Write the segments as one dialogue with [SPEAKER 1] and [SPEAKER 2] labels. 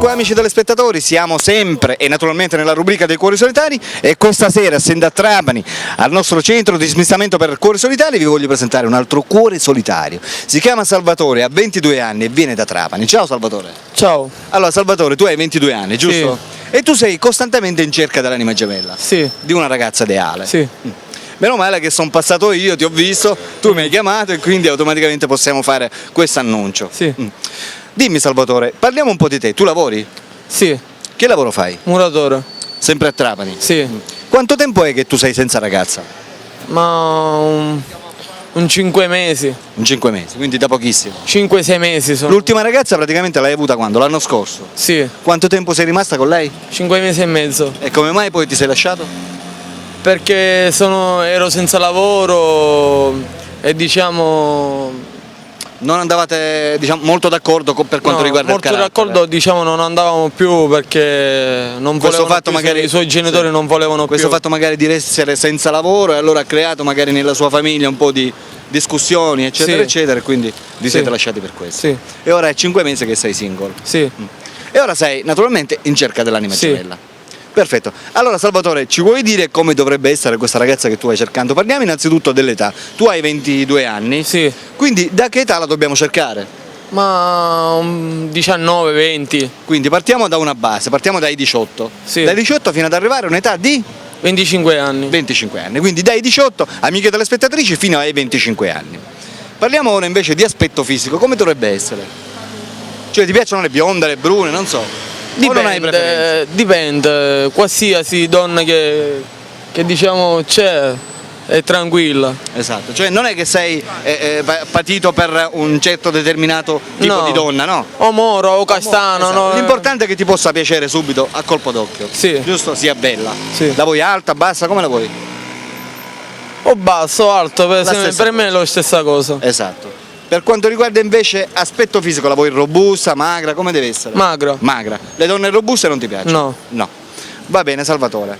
[SPEAKER 1] Qua amici telespettatori siamo sempre e naturalmente nella rubrica dei cuori solitari e questa sera essendo a Trapani al nostro centro di smistamento per cuori solitari vi voglio presentare un altro cuore solitario. Si chiama Salvatore, ha 22 anni e viene da Trapani. Ciao Salvatore.
[SPEAKER 2] Ciao.
[SPEAKER 1] Allora Salvatore, tu hai 22 anni, giusto? Sì. E tu sei costantemente in cerca dell'anima gemella?
[SPEAKER 2] Sì.
[SPEAKER 1] Di una ragazza ideale?
[SPEAKER 2] Sì.
[SPEAKER 1] Meno male che sono passato io, ti ho visto, tu mi hai chiamato e quindi automaticamente possiamo fare questo annuncio.
[SPEAKER 2] Sì.
[SPEAKER 1] Dimmi Salvatore, parliamo un po' di te, tu lavori?
[SPEAKER 2] Sì.
[SPEAKER 1] Che lavoro fai?
[SPEAKER 2] Muratore.
[SPEAKER 1] Sempre a Trapani?
[SPEAKER 2] Sì.
[SPEAKER 1] Quanto tempo è che tu sei senza ragazza?
[SPEAKER 2] Ma un 5 mesi.
[SPEAKER 1] Un 5 mesi, quindi da pochissimo.
[SPEAKER 2] 5-6 mesi sono.
[SPEAKER 1] L'ultima ragazza praticamente l'hai avuta quando? L'anno scorso?
[SPEAKER 2] Sì.
[SPEAKER 1] Quanto tempo sei rimasta con lei?
[SPEAKER 2] 5 mesi e mezzo.
[SPEAKER 1] E come mai poi ti sei lasciato?
[SPEAKER 2] Perché ero senza lavoro e diciamo.
[SPEAKER 1] Non andavate molto d'accordo per quanto riguarda il carattere?
[SPEAKER 2] Molto d'accordo, non andavamo più perché non volevano più, magari i suoi genitori non volevano
[SPEAKER 1] questo
[SPEAKER 2] più.
[SPEAKER 1] Fatto magari di essere senza lavoro e allora ha creato magari nella sua famiglia un po' di discussioni eccetera eccetera e quindi vi siete lasciati per questo.
[SPEAKER 2] Sì.
[SPEAKER 1] E ora è 5 mesi che sei single.
[SPEAKER 2] Sì.
[SPEAKER 1] E ora sei naturalmente in cerca dell'anima gemella. Perfetto, allora Salvatore ci vuoi dire come dovrebbe essere questa ragazza che tu stai cercando? Parliamo innanzitutto dell'età, tu hai 22 anni,
[SPEAKER 2] Sì.
[SPEAKER 1] Quindi da che età la dobbiamo cercare?
[SPEAKER 2] Ma 19-20.
[SPEAKER 1] Quindi partiamo da una base, partiamo dai 18,
[SPEAKER 2] Sì.
[SPEAKER 1] Dai 18 fino ad arrivare a un'età di
[SPEAKER 2] 25 anni.
[SPEAKER 1] 25 anni, quindi dai 18 amiche telespettatrici fino ai 25 anni. Parliamo ora invece di aspetto fisico, come dovrebbe essere? Cioè ti piacciono le bionde, le brune, non so? O non hai preferenze?
[SPEAKER 2] Dipende, qualsiasi donna che diciamo c'è è tranquilla.
[SPEAKER 1] Esatto, cioè non è che sei patito per un certo determinato tipo di donna, no?
[SPEAKER 2] O moro o castano.
[SPEAKER 1] Esatto.
[SPEAKER 2] No?
[SPEAKER 1] L'importante è che ti possa piacere subito a colpo d'occhio.
[SPEAKER 2] Sì.
[SPEAKER 1] Giusto? Sia bella.
[SPEAKER 2] Sì.
[SPEAKER 1] La vuoi alta, bassa, come la vuoi?
[SPEAKER 2] O basso o alto, per me è la stessa cosa.
[SPEAKER 1] Esatto. Per quanto riguarda invece aspetto fisico, la vuoi robusta, magra, come deve essere?
[SPEAKER 2] Magra.
[SPEAKER 1] Magra. Le donne robuste non ti piacciono?
[SPEAKER 2] No.
[SPEAKER 1] No. Va bene Salvatore.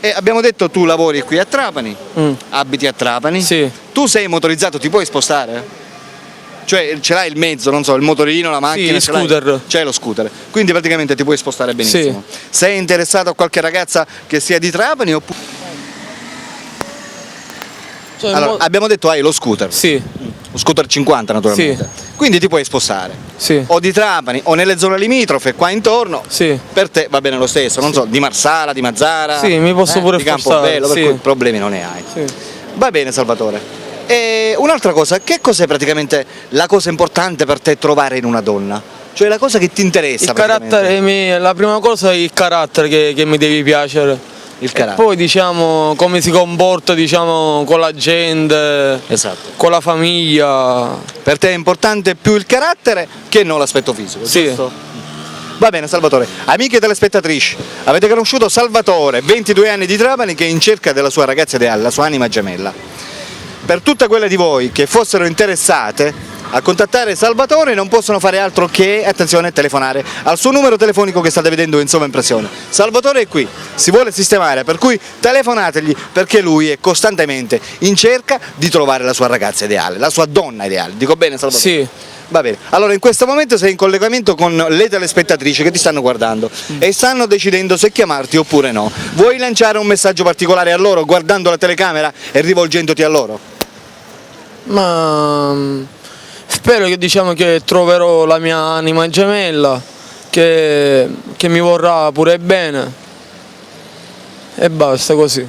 [SPEAKER 1] E abbiamo detto tu lavori qui a Trapani, abiti a Trapani.
[SPEAKER 2] Sì.
[SPEAKER 1] Tu sei motorizzato, ti puoi spostare? Cioè ce l'hai il mezzo, non so, il motorino, la macchina?
[SPEAKER 2] Sì, scooter.
[SPEAKER 1] C'è lo scooter, quindi praticamente ti puoi spostare benissimo.
[SPEAKER 2] Sì.
[SPEAKER 1] Sei interessato a qualche ragazza che sia di Trapani oppure...
[SPEAKER 2] Cioè,
[SPEAKER 1] allora, abbiamo detto hai lo scooter.
[SPEAKER 2] Sì.
[SPEAKER 1] Lo scooter 50 naturalmente.
[SPEAKER 2] Sì.
[SPEAKER 1] Quindi ti puoi spostare.
[SPEAKER 2] Sì.
[SPEAKER 1] O di Trapani o nelle zone limitrofe qua intorno.
[SPEAKER 2] Sì.
[SPEAKER 1] Per te va bene lo stesso, non so, di Marsala, di Mazzara.
[SPEAKER 2] Sì, mi posso pure
[SPEAKER 1] di
[SPEAKER 2] spostare,
[SPEAKER 1] Campobello,
[SPEAKER 2] sì.
[SPEAKER 1] per cui problemi non ne hai.
[SPEAKER 2] Sì.
[SPEAKER 1] Va bene Salvatore. E un'altra cosa, che cos'è praticamente la cosa importante per te trovare in una donna? Cioè la cosa che ti interessa?
[SPEAKER 2] Il carattere, la prima cosa è il carattere che mi devi piacere.
[SPEAKER 1] Il carattere.
[SPEAKER 2] E poi diciamo come si comporta con la gente,
[SPEAKER 1] Esatto.
[SPEAKER 2] con la famiglia.
[SPEAKER 1] Per te è importante più il carattere che non l'aspetto fisico,
[SPEAKER 2] Sì.
[SPEAKER 1] giusto? Va bene Salvatore, amiche telespettatrici, avete conosciuto Salvatore, 22 anni di Trapani che è in cerca della sua ragazza ideale, la sua anima gemella. Per tutte quelle di voi che fossero interessate a contattare Salvatore non possono fare altro che, attenzione, telefonare al suo numero telefonico che state vedendo in sovraimpressione. Salvatore è qui, si vuole sistemare, per cui telefonategli perché lui è costantemente in cerca di trovare la sua ragazza ideale, la sua donna ideale. Dico bene Salvatore?
[SPEAKER 2] Sì.
[SPEAKER 1] Va bene, allora in questo momento sei in collegamento con le telespettatrici che ti stanno guardando e stanno decidendo se chiamarti oppure no. Vuoi lanciare un messaggio particolare a loro guardando la telecamera e rivolgendoti a loro?
[SPEAKER 2] Ma spero che troverò la mia anima gemella, che mi vorrà pure bene e basta così.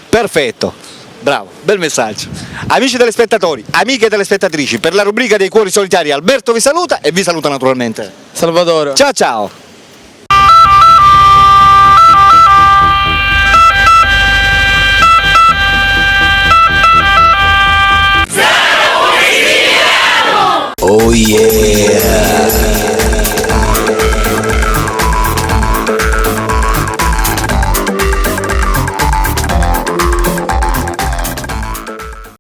[SPEAKER 1] Perfetto, bravo, bel messaggio. Amici telespettatori, amiche telespettatrici, per la rubrica dei cuori solitari Alberto vi saluta e vi saluta naturalmente
[SPEAKER 2] Salvatore.
[SPEAKER 1] Ciao ciao!